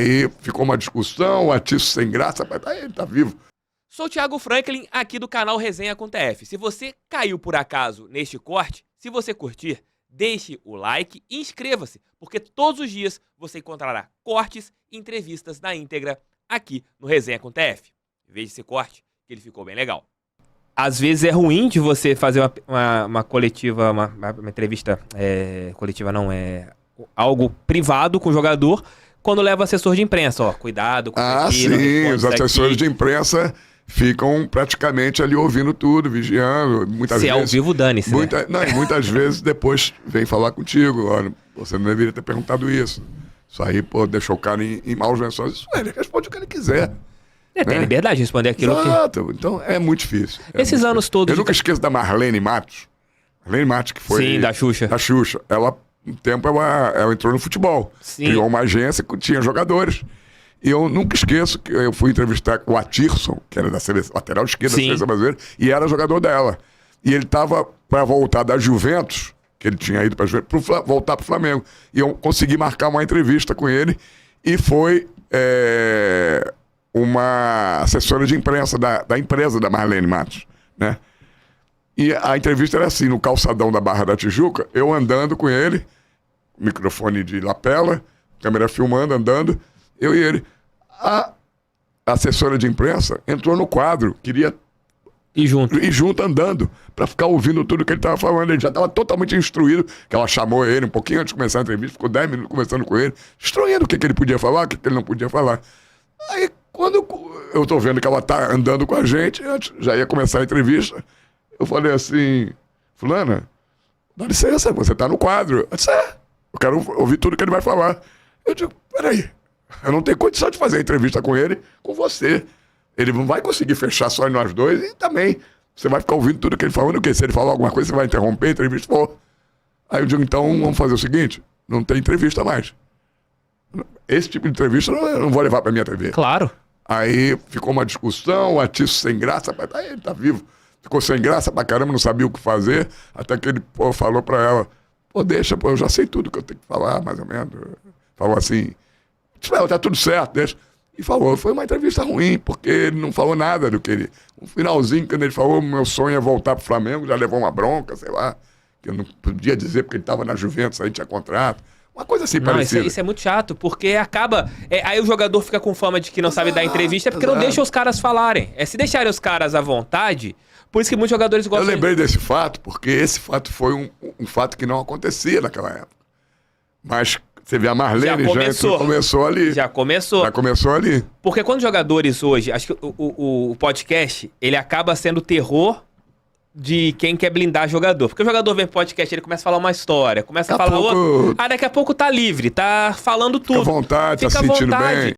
E ficou uma discussão, o atiço sem graça, mas aí ele tá vivo. Sou o Thiago Franklin, aqui do canal Resenha com TF. Se você caiu por acaso neste corte, se você curtir, deixe o like e inscreva-se, porque todos os dias você encontrará cortes e entrevistas na íntegra aqui no Resenha com TF. Veja esse corte, que ele ficou bem legal. Às vezes é ruim de você fazer uma coletiva, uma entrevista coletiva, não, algo privado com o jogador, quando leva assessor de imprensa, ó, cuidado com isso aqui. Sim, os assessores de imprensa ficam praticamente ali ouvindo tudo, vigiando, muitas vezes... Se é ao vivo, dane-se, né? Muitas vezes depois vem falar contigo, olha, você não deveria ter perguntado isso. Isso aí, pô, deixou o cara em maus lençóis. Isso ele responde o que ele quiser. Tem liberdade de responder aquilo que... Exato, então é muito difícil. Esses anos todos... Eu nunca esqueço da Marlene Matos. Marlene Matos, que foi... Sim, da Xuxa. Da Xuxa. Ela, um tempo, ela entrou no futebol. Sim. Criou uma agência que tinha jogadores. E eu nunca esqueço que eu fui entrevistar o Atirson, que era da seleção, lateral esquerda da seleção brasileira, e era jogador dela. E ele estava para voltar da Juventus, que ele tinha ido para Juventus, voltar para o Flamengo. E eu consegui marcar uma entrevista com ele, e foi uma assessora de imprensa da empresa da Marlene Matos, né? E a entrevista era assim, no calçadão da Barra da Tijuca, eu andando com ele, microfone de lapela, câmera filmando, andando, eu e ele. A assessora de imprensa entrou no quadro, queria ir junto andando, para ficar ouvindo tudo que ele estava falando. Ele já estava totalmente instruído, que ela chamou ele um pouquinho antes de começar a entrevista, ficou 10 minutos conversando com ele, instruindo o que ele podia falar, o que ele não podia falar. Aí, quando eu tô vendo que ela tá andando com a gente, antes, já ia começar a entrevista, eu falei assim, fulana, dá licença, você tá no quadro. Eu disse, eu quero ouvir tudo que ele vai falar. Eu digo, peraí, eu não tenho condição de fazer a entrevista com ele, com você. Ele não vai conseguir fechar só em nós dois e também você vai ficar ouvindo tudo que ele falando, porque se ele falar alguma coisa, você vai interromper a entrevista. Pô. Aí eu digo, então vamos fazer o seguinte, não tem entrevista mais. Esse tipo de entrevista eu não vou levar pra minha TV. Claro. Aí ficou uma discussão, o atiço sem graça, mas aí ele tá vivo. Ficou sem graça pra caramba, não sabia o que fazer, até que ele falou pra ela, deixa, eu já sei tudo que eu tenho que falar, mais ou menos. Falou assim, tá tudo certo, deixa. E falou, foi uma entrevista ruim, porque ele não falou nada do que ele... No finalzinho, quando ele falou, meu sonho é voltar pro Flamengo, já levou uma bronca, sei lá, que eu não podia dizer porque ele tava na Juventus, aí tinha contrato. Uma coisa assim parecida. Isso é muito chato, porque acaba... aí o jogador fica com fama de que não sabe dar entrevista, porque não deixa os caras falarem. Se deixarem os caras à vontade, por isso que muitos jogadores gostam... Eu lembrei desse fato, porque esse fato foi um fato que não acontecia naquela época. Mas você vê, a Marlene começou ali. Já começou. Já começou ali. Porque quando jogadores hoje... Acho que o podcast, ele acaba sendo terror de quem quer blindar jogador. Porque o jogador vem pro podcast, ele começa a falar uma história, começa a falar outra. Daqui a pouco tá livre, tá falando tudo. Fica à vontade, tá se sentindo bem.